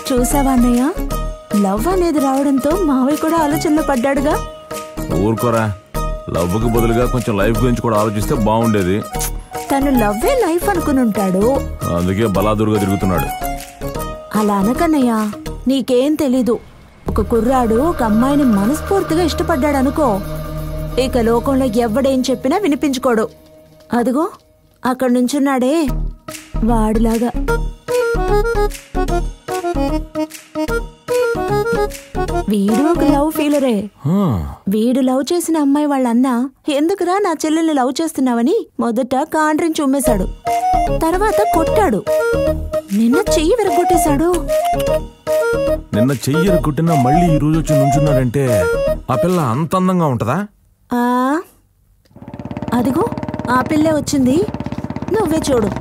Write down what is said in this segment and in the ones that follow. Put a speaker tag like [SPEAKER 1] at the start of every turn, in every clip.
[SPEAKER 1] చూసావా అన్నయ్య, లవ్ అనేది రావడంతో మావయ్య కూడా ఆలోచనలో పడ్డాడుగా.
[SPEAKER 2] ఊరుకోరా, లవ్కి బదులుగా కొంచెం లైఫ్ గురించి కూడా ఆలోచిస్తే బాగుండేది.
[SPEAKER 1] తను లవ్వే లైఫ్ అనుకుని ఉంటాడు,
[SPEAKER 2] అందుకే బలాదురుగా తిరుగుతున్నాడు.
[SPEAKER 1] అలా అనకన్నయ్య, నీకేం తెలీదు. ఒక కుర్రాడు ఒక అమ్మాయిని మనస్ఫూర్తిగా ఇష్టపడ్డాడు అనుకో, ఇక లోకంలో ఎవడేం చెప్పినా వినిపించుకోడు. అదిగో అక్కడ నుంచున్నాడే వాడిలాగా. వీడు ఒక లవ్ ఫీలరే. వీడు లవ్ చేసిన అమ్మాయి వాళ్ళన్న ఎందుకురా నా చెల్లెల్ని లవ్ చేస్తున్నావని మొదట కాండ్రించి ఉమ్మేశాడు, తర్వాత కొట్టాడు, నిన్న చెయ్యి విరగొట్టేశాడు.
[SPEAKER 2] నిన్న చెయ్యి విరగొట్టినా మళ్ళీ ఈ రోజు వచ్చి నుంచున్నాడంటే ఆ పిల్ల అంత అందంగా ఉంటదా?
[SPEAKER 1] అదిగో ఆ పిల్లే వచ్చింది, నువ్వే చూడు.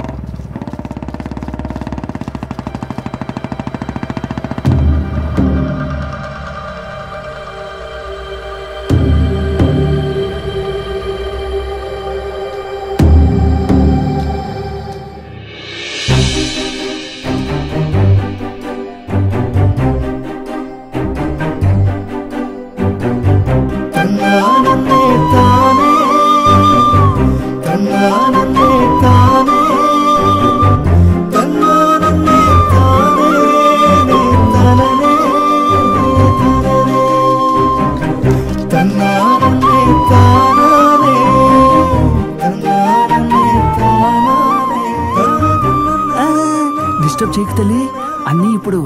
[SPEAKER 3] డిస్టర్బ్ చేయకు తల్లి, అన్నీ ఇప్పుడు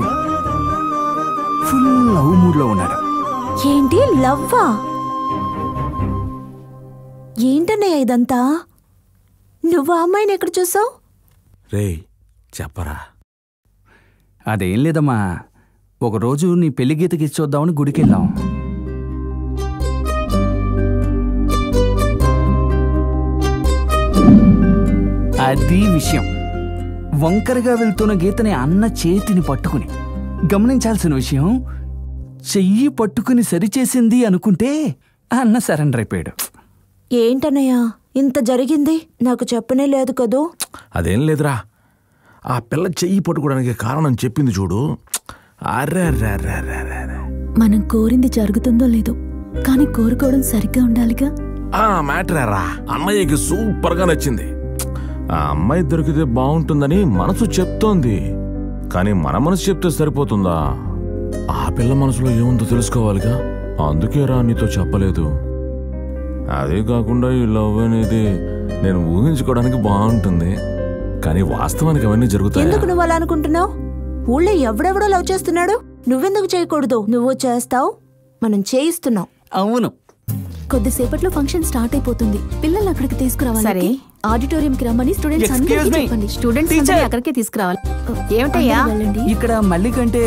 [SPEAKER 3] ఫుల్ లవ్ మూడ్ లో ఉన్నాడు.
[SPEAKER 1] ఏంటి లవ్వా? ఏంటన్నయ్య ఇదంతా? నువ్వు ఆ అమ్మాయిని ఎక్కడ చూసావు?
[SPEAKER 2] రేయ్ చెప్పరా.
[SPEAKER 3] అదేం లేదమ్మా, ఒకరోజు నీ పెళ్లి గీతకి ఇచ్చొద్దామని గుడికెళ్ళాం. అది విషయం. వంకరగా వెళ్తున్న గీతని అన్న చేతిని పట్టుకుని, గమనించాల్సిన విషయం, చెయ్యి పట్టుకుని సరిచేసింది అనుకుంటే అన్న సరెండర్ అయిపోయాడు.
[SPEAKER 1] ఏంటన్నయ్య ఇంత జరిగింది? నాకు చెప్పనే లేదు కదూ.
[SPEAKER 2] అదేం లేదురా, ఆ పిల్ల చెయ్యి పట్టుకోవడానికి కారణం చెప్పింది చూడు.
[SPEAKER 1] మనం కోరింది జరుగుతుందో లేదో, కానీ కోరుకోవడం సరిగ్గా ఉండాలిగా.
[SPEAKER 2] ఆ మ్యాటరేరా అన్నయ్యకి సూపర్ గా నచ్చింది. ఆ అమ్మాయి దొరికితే బాగుంటుందని మనసు చెప్తోంది, కానీ మన మనసు చెప్తే సరిపోతుందా? ఆ పిల్ల మనసులో ఏముందో తెలుసుకోవాలిగా, అందుకేరా నీతో చెప్పలేదు. అదే కాకుండా ఈ లవ్ అనేది నేను ఊహించుకోవడానికి బాగుంటుంది, కానీ వాస్తవానికి అవన్నీ జరుగుతాయి.
[SPEAKER 1] ఎందుకు నువ్వు అలా అనుకుంటున్నావు? ఊళ్ళో ఎవడెవడో లవ్ చేస్తున్నాడు, నువ్వెందుకు చేయకూడదు? నువ్వు చేస్తావు, మనం చేయిస్తున్నావు.
[SPEAKER 3] అవును,
[SPEAKER 4] కొద్దిసేపట్లో ఫంక్షన్ స్టార్ట్ అయిపోతుంది, పిల్లల్ని అక్కడికి తీసుకురావాలి. సరే, ఆడిటోరియంకి రమ్మని స్టూడెంట్స్ అందరికీ చెప్పండి. స్టూడెంట్స్ అక్కడికే తీసుకురావాలి. ఏమిటయ్యా
[SPEAKER 3] ఇక్కడ మళ్ళీ కంటే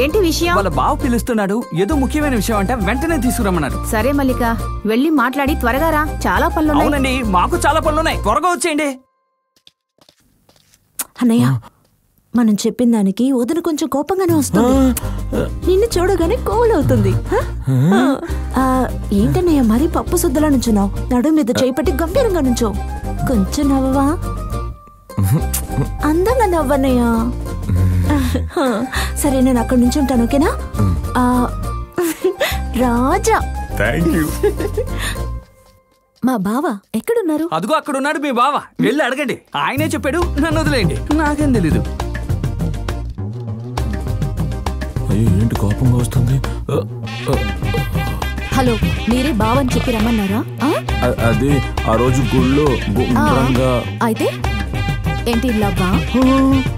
[SPEAKER 4] ఏంటి విషయం?
[SPEAKER 3] వాళ్ళ బావ పిలుస్తున్నాడు, ఏదో ముఖ్యమైన విషయం అంటే వెంటనే తీసుకురమ్మన్నారు.
[SPEAKER 4] సరే మల్లిక, వెళ్ళి మాట్లాడి త్వరగా రా, చాలా పనులు.
[SPEAKER 3] అవునండి, మాకు చాలా పనులున్నాయి, త్వరగా వచ్చేయండి.
[SPEAKER 1] అన్నయ్య, మనం చెప్పిన దానికి వదిన కొంచెం కోపంగానే వస్తుంది, నిన్ను చూడగానే కూల్ అవుతుంది. ఏంటన్నయ్య మరీ పప్పు శుద్ధలా నుంచున్నావు? నడుము మీద చేపట్టి గంభీరంగా నుంచో, కొంచెం నవ్వవా? అందంగా నవ్వన్నయ్య. సరే, నేను అక్కడి నుంచి ఉంటాను, ఓకేనా? రాజా.
[SPEAKER 4] మా బావ ఎక్కడున్నారు?
[SPEAKER 3] అదిగో అక్కడున్నాడు మీ బావ, వెళ్ళి అడగండి. ఆయనే చెప్పాడు, నన్ను వదిలేయండి, నాకేం తెలీదు.
[SPEAKER 2] అయ్యో, ఏంటి కోపంగా వస్తుంది?
[SPEAKER 4] హలో, మీరే బావని చెప్పి రమ్మన్నారా?
[SPEAKER 2] అది ఆ రోజు గుళ్ళో
[SPEAKER 4] అయితే ఏంటి లవ్వా?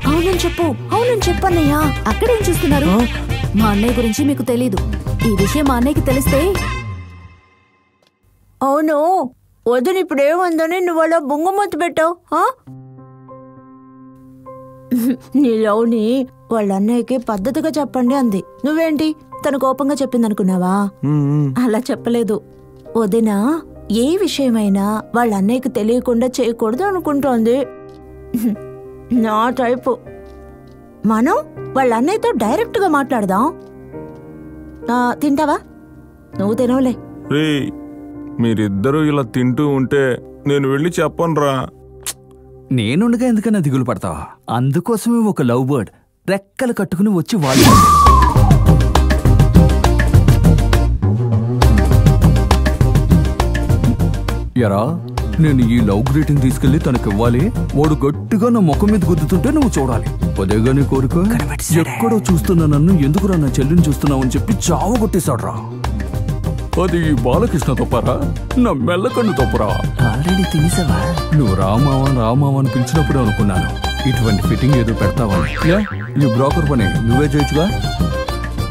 [SPEAKER 1] అవునని చెప్పు, అవునని చెప్పన్నయ్యా.
[SPEAKER 4] అక్కడేం చూస్తున్నారు? మా అన్నయ్య గురించి మీకు తెలీదు, ఈ విషయం మా అన్నయ్యకి తెలిస్తే.
[SPEAKER 1] అవును, వదిన ఇప్పుడు ఏముందని నువ్వు అలా బొంగమొత్తు పెట్టావు? నీ లవ్ని వాళ్ళ అన్నయ్యకి పద్ధతిగా చెప్పండి అంది, నువ్వేంటి తను కోపంగా చెప్పింది అనుకున్నావా? అలా చెప్పలేదు. వదిన ఏ విషయమైనా వాళ్ళ అన్నయ్యకి తెలియకుండా చేయకూడదు అనుకుంటోంది. నా టైపు. మనం వాళ్ళ అన్నయ్యతో డైరెక్ట్ గా మాట్లాడదాం. తింటావా? నువ్వు తినవులే.
[SPEAKER 2] మీరిద్దరూ ఇలా తింటూ ఉంటే నేను వెళ్ళి చెప్పనురా.
[SPEAKER 3] నేనుండగా ఎందుకన్నా దిగులు పడతావా? అందుకోసమే ఒక లవ్ బర్డ్ రెక్కలు కట్టుకుని వచ్చి వాళ్ళు. ఎరా, నేను ఈ లవ్ గ్రీటింగ్ తీసుకెళ్లి తనకి ఇవ్వాలి. వాడు గట్టిగా నా ముఖం మీద గుద్దుతుంటే నువ్వు చూడాలి. అదేగా నీ కోరిక? ఎక్కడో చూస్తున్నా నన్ను, ఎందుకురా నా చెల్లిని చూస్తున్నావు అని చెప్పి చావు కొట్టేశాడు రా. అది బాలకృష్ణ తప్పరా, నా మెల్లకన్ను తప్పరా. ఆల్రెడీ తినేసావా? నువ్వు రామావా రామావా అని పిలిచినప్పుడు అనుకున్నాను ఇటువంటి ఫిట్టింగ్ ఏదో పెడతావని. ఈ బ్రోకర్ పని నువ్వే చేయొచ్చుగా.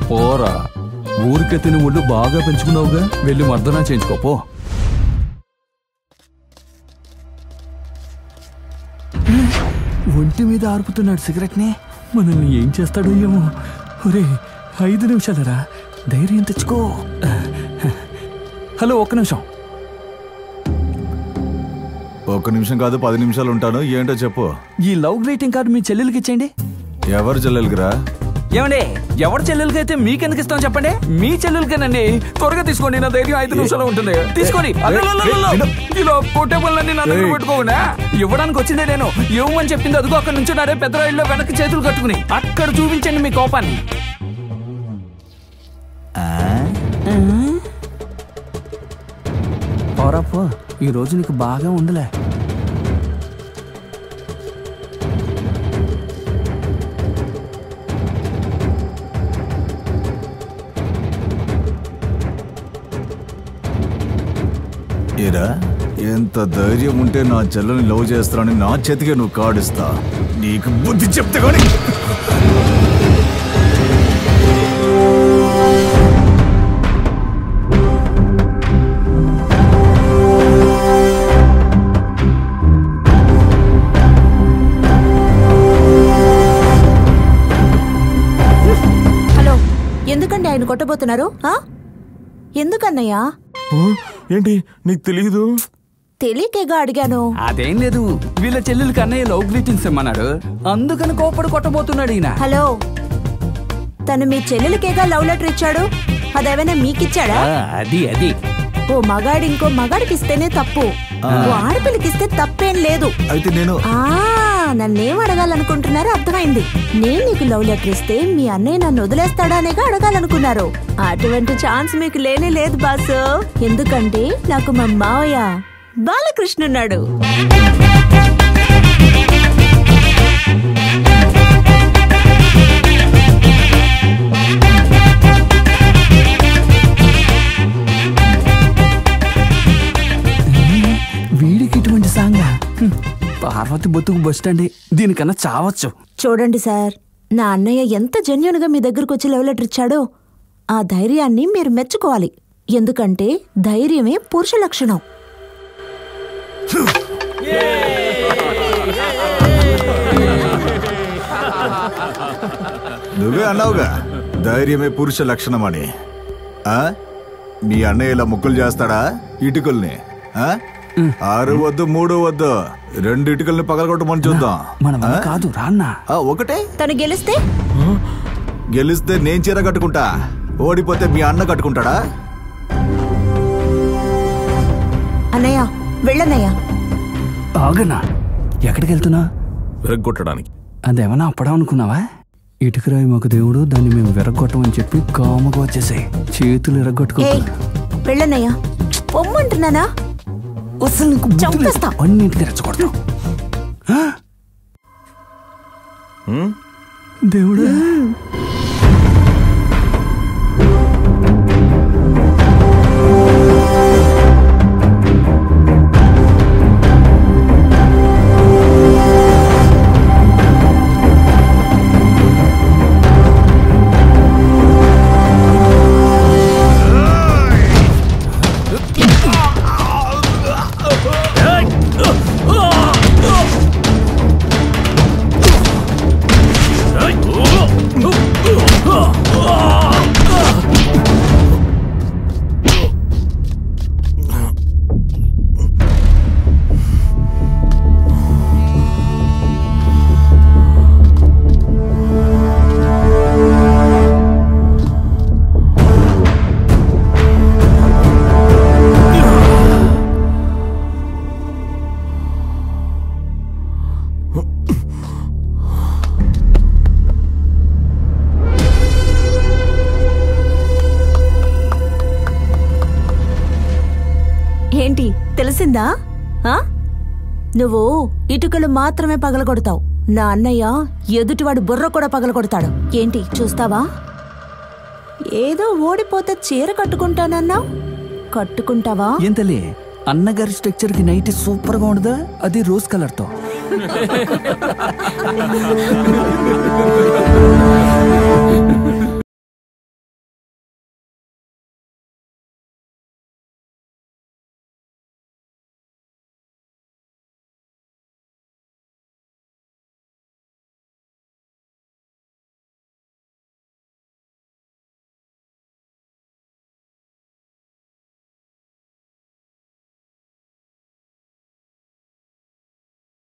[SPEAKER 3] పోరా, ఊరికే తిని ఒళ్ళు బాగా పెంచుకున్నావుగా, వెళ్ళి మర్దనా చేయించుకోపో. ఒంటి మీద ఆర్పుతున్నాడు సిగరెట్ ని. మనల్ని ఏం చేస్తాడో ఏమో. ఒరే 5 నిమిషాలరా, ధైర్యం తెచ్చుకో. హలో, 1 నిమిషం.
[SPEAKER 5] 1 నిమిషం కాదు, 10 నిమిషాలు ఉంటాను. ఏంటో చెప్పు.
[SPEAKER 3] ఈ లవ్ గ్రీటింగ్ కార్డు మీ చెల్లెలకి ఇచ్చేయండి.
[SPEAKER 5] ఎవరు చెల్లెలకిరా?
[SPEAKER 3] ఏమండి, ఎవరి చెల్లెలకైతే మీకెందుకు ఇస్తాం చెప్పండి? మీ చెల్లెలకేనండి. త్వరగా తీసుకోండి, నా ధైర్యం 5 నిమిషాలు ఉంటుంది. తీసుకోండి. ఇలా కొట్టే పనులన్నీ నా దగ్గర పెట్టుకోకుండా. ఇవ్వడానికి వచ్చిందే నేను. ఇవ్వమని చెప్పింది అదిగో అక్కడ నుంచి నారే పెద్ద రైల్లో వెనక్కి చేతులు కట్టుకుని. అక్కడ చూపించండి మీ కోపాన్ని. పోరాపో, ఈ రోజు నీకు బాగా ఉండలే.
[SPEAKER 5] ఏరా, ఎంత ధైర్యం ఉంటే నా చెల్లెని లవ్ చేస్తానని నా చేతికే నువ్వు కాడిస్తా. నీకు బుద్ధి చెప్తే కానీ.
[SPEAKER 1] హలో, ఎందుకండి ఆయన కొట్టబోతున్నారు? ఎందుకన్నయ్యా?
[SPEAKER 2] ఏంటి నీకు తెలీదు?
[SPEAKER 1] తెలియకేగా అడిగాను.
[SPEAKER 3] అదేం లేదు, వీళ్ళ చెల్లెలకి అన్నయ్య లవ్ గ్రీటింగ్స్ ఇమ్మన్నాడు, అందుకని కోపడి కొట్టబోతున్నాడు ఈయన.
[SPEAKER 1] హలో, తను మీ చెల్లెలకేగా లవ్ లెటర్ ఇచ్చాడు, అదేమైనా మీకిచ్చాడా?
[SPEAKER 3] అది
[SPEAKER 1] ఓ మగాడి ఇంకో మగాడికి ఇస్తేనే తప్పు, ఓ ఆడపిల్లకిస్తే తప్పేం లేదు.
[SPEAKER 5] అయితే నేను
[SPEAKER 1] నన్నేం అడగాలనుకుంటున్నారో అర్థమైంది. నేను నీకు లవ్ లెటర్ ఇస్తే మీ అన్నయ్య నన్ను వదిలేస్తాడా అనేగా అడగాలనుకున్నారు. అటువంటి ఛాన్స్ మీకు లేనే లేదు బాసు. ఎందుకంటే నాకు మా మావయ్య బాలకృష్ణ ఉన్నాడు.
[SPEAKER 3] వీడికి ఇటువంటి సాంగా? పార్వతి బతుకు బస్ స్టాండ్, దీనికన్నా చావచ్చు.
[SPEAKER 1] చూడండి సార్, నా అన్నయ్య ఎంత జెన్యూన్ గా మీ దగ్గరకు వచ్చి లవ్ లెటర్ ఇచ్చాడో ఆ ధైర్యాన్ని మీరు మెచ్చుకోవాలి. ఎందుకంటే ధైర్యమే పురుష లక్షణం.
[SPEAKER 5] నువ్వే అన్నావుగా ధైర్యమే పురుష లక్షణం అని. మీ అన్నయ్య ఇలా ముక్కలు చేస్తాడా ఇటుకల్ని? 6 వద్దు 3 వద్దు, 2 ఇటుకల్ని పగలగొట్టమని చూద్దాం.
[SPEAKER 3] కాదు రాన్నా.
[SPEAKER 5] ఒకటే.
[SPEAKER 1] తను
[SPEAKER 5] గెలిస్తే నేను చీర కట్టుకుంటా, ఓడిపోతే మీ అన్న కట్టుకుంటాడా?
[SPEAKER 1] అన్నయ్య వెళ్ళన్నయ్య.
[SPEAKER 3] ఆగనా, ఎక్కడికి వెళ్తున్నా?
[SPEAKER 2] విరగ్గొట్టడానికి.
[SPEAKER 3] అదేమన్నా అప్పడం అనుకున్నావా? ఇటుకరాయి మాకు దేవుడు, దాన్ని మేము విరగొట్టమని చెప్పి కామగా వచ్చేసాయి. చేతులు విరగొట్టుకో.
[SPEAKER 1] వెళ్ళన్నయ్య. పొమ్మంటున్నానా?
[SPEAKER 3] అన్నింటికి రెచ్చగొడతాం. దేవుడు
[SPEAKER 1] ఏంటి తెలిసిందా? నువ్వు ఇటుకలు మాత్రమే పగలగొడతావు, నా అన్నయ్య ఎదుటివాడు బుర్ర కూడా పగలగొడతాడు. ఏంటి చూస్తావా? ఏదో ఓడిపోతే చీర కట్టుకుంటానన్నావు, కట్టుకుంటావా?
[SPEAKER 3] ఏం తల్లి, అన్నగారి స్ట్రక్చర్ కి నైట్ సూపర్ గా ఉండదా? అది రోజ్ కలర్ తో.